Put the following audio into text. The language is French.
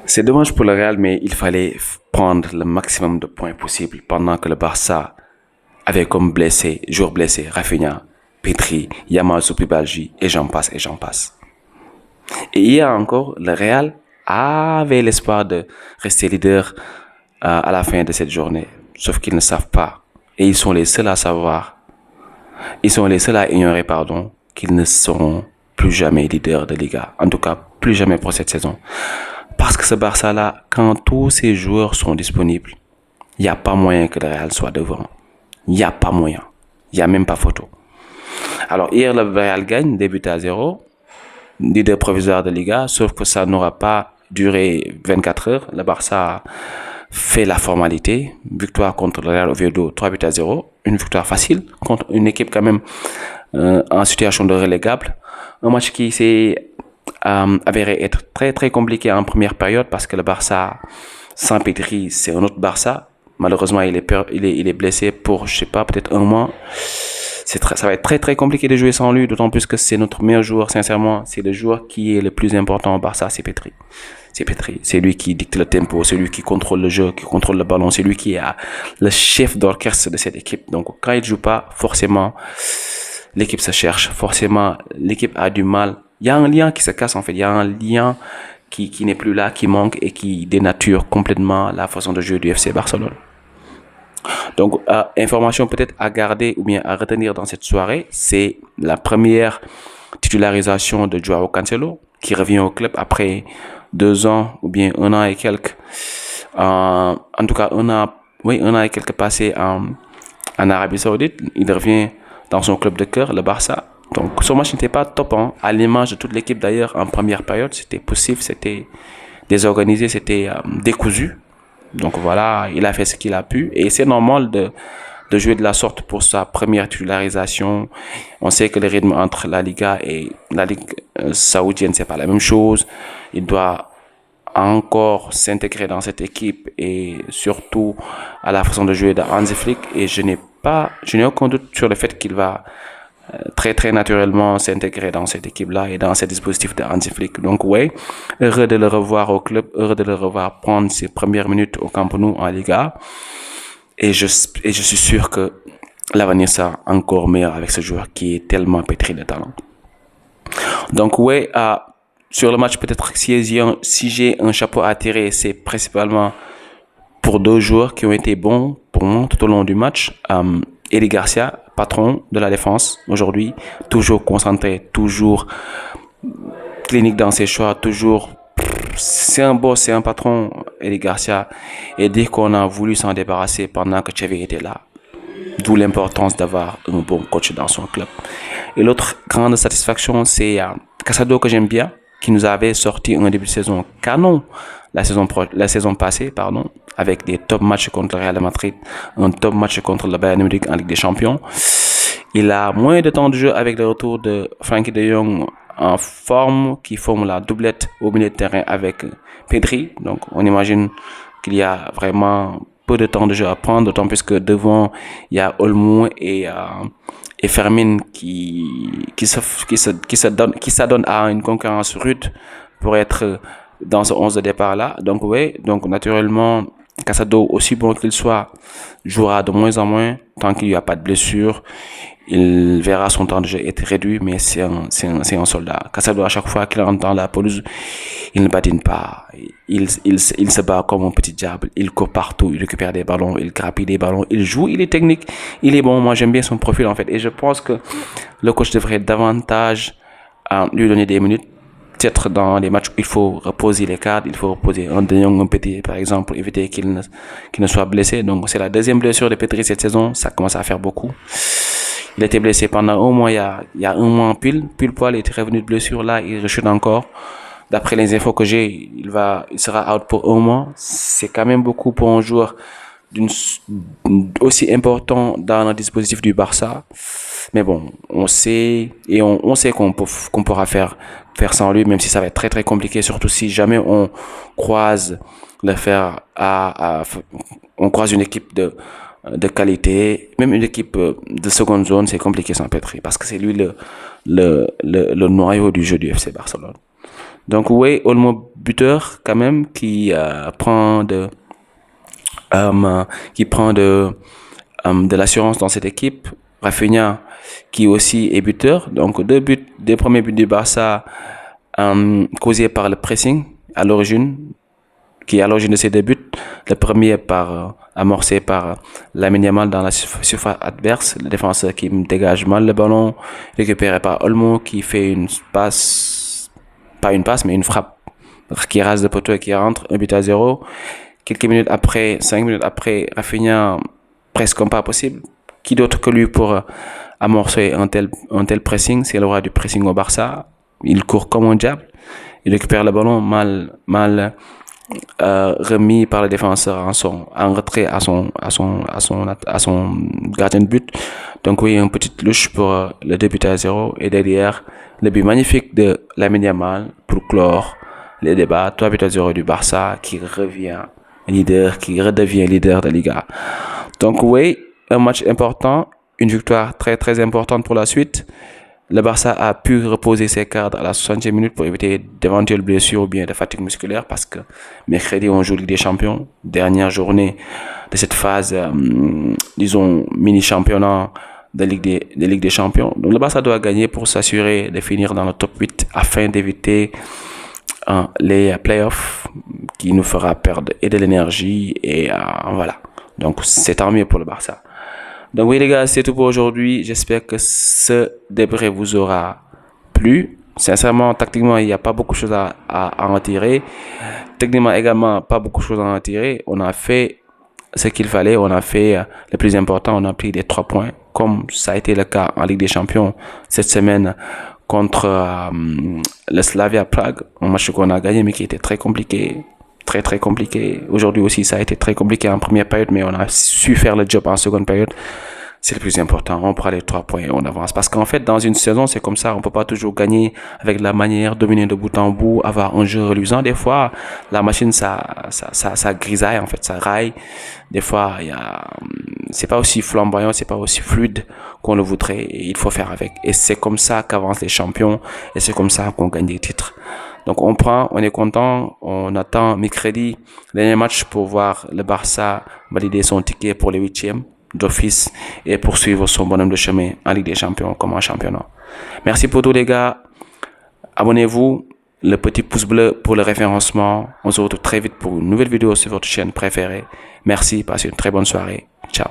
C'est dommage pour le Real, mais il fallait prendre le maximum de points possible pendant que le Barça avait comme blessés, joueurs blessés, Rafinha, Petri, Yamal Soupibalji, et j'en passe, et j'en passe. Et hier encore, le Real avait l'espoir de rester leader à la fin de cette journée. Sauf qu'ils ne savent pas. Et ils sont les seuls à savoir. Ils sont les seuls à ignorer, qu'ils ne seront plus jamais leaders de Liga. En tout cas, plus jamais pour cette saison. Parce que ce Barça-là, quand tous ces joueurs sont disponibles, il n'y a pas moyen que le Real soit devant. Il n'y a pas moyen. Il n'y a même pas photo. Alors, hier, le Real gagne, début à 0. Leader provisoire de Liga, sauf que ça n'aura pas duré 24 heures. Le Barça fait la formalité. Victoire contre le Real Oviedo, 3-0. Une victoire facile contre une équipe quand même en situation de relégable. Un match qui s'est avéré être très très compliqué en première période parce que le Barça sans Pedri, c'est un autre Barça. Malheureusement, il est blessé pour, je sais pas, peut-être un mois. Ça va être très très compliqué de jouer sans lui, d'autant plus que c'est notre meilleur joueur, sincèrement. C'est le joueur qui est le plus important au Barça, c'est Pedri. C'est lui qui dicte le tempo, c'est lui qui contrôle le jeu, qui contrôle le ballon, c'est lui qui est le chef d'orchestre de cette équipe. Donc quand il joue pas, forcément, l'équipe se cherche, forcément, l'équipe a du mal. Il y a un lien qui se casse en fait, il y a un lien qui n'est plus là, qui manque et qui dénature complètement la façon de jouer du FC Barcelone. Donc, information peut-être à garder ou bien à retenir dans cette soirée, c'est la première titularisation de Joao Cancelo qui revient au club après 2 ans ou bien 1 an et quelques. En tout cas, 1 an et quelques passés en Arabie Saoudite. Il revient dans son club de cœur, le Barça. Donc, son match n'était pas top, à l'image de toute l'équipe d'ailleurs en première période. C'était poussif, c'était désorganisé, c'était décousu. Donc voilà, il a fait ce qu'il a pu et c'est normal de jouer de la sorte pour sa première titularisation. On sait que le rythme entre la Liga et la Ligue saoudienne, c'est pas la même chose. Il doit encore s'intégrer dans cette équipe et surtout à la façon de jouer de Hansi Flick et je n'ai aucun doute sur le fait qu'il va très très naturellement s'intégrer dans cette équipe-là et dans ce dispositif de Hansi Flick. Donc ouais, heureux de le revoir au club, heureux de le revoir prendre ses premières minutes au Camp Nou en Liga. Et je suis sûr que l'avenir sera encore meilleur avec ce joueur qui est tellement pétri de talent. Donc ouais, sur le match peut-être si j'ai un chapeau à tirer, c'est principalement pour 2 joueurs qui ont été bons pour moi tout au long du match. Eric Garcia, patron de la défense aujourd'hui, toujours concentré, toujours clinique dans ses choix, toujours c'est un boss, c'est un patron, Eric Garcia. Et dès qu'on a voulu s'en débarrasser pendant que Xavi était là, d'où l'importance d'avoir un bon coach dans son club. Et l'autre grande satisfaction, c'est Casado que j'aime bien, qui nous avait sorti un début de saison canon la saison passée, avec des top matchs contre le Real de Madrid, un top match contre le Bayern Munich en Ligue des Champions. Il a moins de temps de jeu avec le retour de Frenkie de Jong en forme, qui forme la doublette au milieu de terrain avec Pedri. Donc on imagine qu'il y a vraiment peu de temps de jeu à prendre, d'autant plus que devant il y a Olmo et Fermin qui s'adonnent à une concurrence rude pour être dans ce 11 de départ là. Donc naturellement Casado, aussi bon qu'il soit, jouera de moins en moins tant qu'il n'y a pas de blessure. Il verra son temps de jeu être réduit, mais c'est un soldat. Casado, à chaque fois qu'il rentre dans la pelouse, il ne badine pas. Il se bat comme un petit diable. Il court partout, il récupère des ballons, il grappille des ballons, il joue, il est technique, il est bon. Moi, j'aime bien son profil en fait. Et je pense que le coach devrait davantage lui donner des minutes. Peut-être dans les matchs où il faut reposer les cadres, il faut reposer un De Jong, un Petit, par exemple, pour éviter qu'il ne soit blessé. Donc, c'est la deuxième blessure de Pedri cette saison. Ça commence à faire beaucoup. Il a été blessé pendant un mois, il y a un mois pile poil, il était revenu de blessure. Là, il rechute encore. D'après les infos que j'ai, il sera out pour un mois. C'est quand même beaucoup pour un joueur aussi important dans le dispositif du Barça. Mais bon, on sait qu'on pourra faire sans lui, même si ça va être très très compliqué, surtout si jamais on croise on croise une équipe de qualité, même une équipe de seconde zone, c'est compliqué sans Pedri, parce que c'est lui le noyau du jeu du FC Barcelone. Donc oui, Olmo buteur quand même qui prend de l'assurance dans cette équipe. Rafinha qui aussi est buteur. Donc deux premiers buts du Barça causés par le pressing à l'origine, qui est à l'origine de ces deux buts. Le premier amorcé par Lamine Yamal dans la surface adverse, le défenseur qui dégage mal le ballon, récupéré par Olmo qui fait une passe, pas une passe mais une frappe qui rase le poteau et qui rentre, 1-0. Quelques minutes après, 5 minutes après, Rafinha, presque comme pas possible. Qui d'autre que lui pour amorcer un tel pressing? C'est le roi du pressing au Barça. Il court comme un diable. Il récupère le ballon mal remis par le défenseur en retrait à son gardien de but. Donc oui, une petite louche pour le 2-0 et derrière le but magnifique de Lamine Yamal pour clore les débats. 3-0 du Barça qui redevient leader de Liga. Donc oui, un match important, une victoire très très importante pour la suite. Le Barça a pu reposer ses cadres à la 60e minute pour éviter d'éventuelles blessures ou bien de fatigue musculaire parce que mercredi on joue Ligue des Champions, dernière journée de cette phase, disons mini-championnat de Ligue des Champions. Donc le Barça doit gagner pour s'assurer de finir dans le top 8 afin d'éviter les playoffs qui nous fera perdre et de l'énergie et voilà. Donc c'est tant mieux pour le Barça. Donc oui les gars, c'est tout pour aujourd'hui. J'espère que ce débrief vous aura plu. Sincèrement, tactiquement, il n'y a pas beaucoup de choses à en tirer. Techniquement également, pas beaucoup de choses à en tirer. On a fait ce qu'il fallait. On a fait le plus important. On a pris les 3 points. Comme ça a été le cas en Ligue des Champions cette semaine contre le Slavia Prague. Un match qu'on a gagné mais qui était très compliqué. Très très compliqué. Aujourd'hui aussi, ça a été très compliqué en première période, mais on a su faire le job en seconde période. C'est le plus important. On prend les 3 points et on avance. Parce qu'en fait, dans une saison, c'est comme ça. On peut pas toujours gagner avec la manière, dominer de bout en bout, avoir un jeu reluisant. Des fois, la machine, ça grisaille, en fait, ça raille. Des fois, c'est pas aussi flamboyant, c'est pas aussi fluide qu'on le voudrait. Et il faut faire avec. Et c'est comme ça qu'avancent les champions. Et c'est comme ça qu'on gagne des titres. Donc on est content, on attend mercredi le dernier match pour voir le Barça valider son ticket pour les 8e d'office et poursuivre son bonhomme de chemin en Ligue des Champions comme en championnat. Merci pour tout les gars, abonnez-vous, le petit pouce bleu pour le référencement. On se retrouve très vite pour une nouvelle vidéo sur votre chaîne préférée. Merci, passez une très bonne soirée, ciao.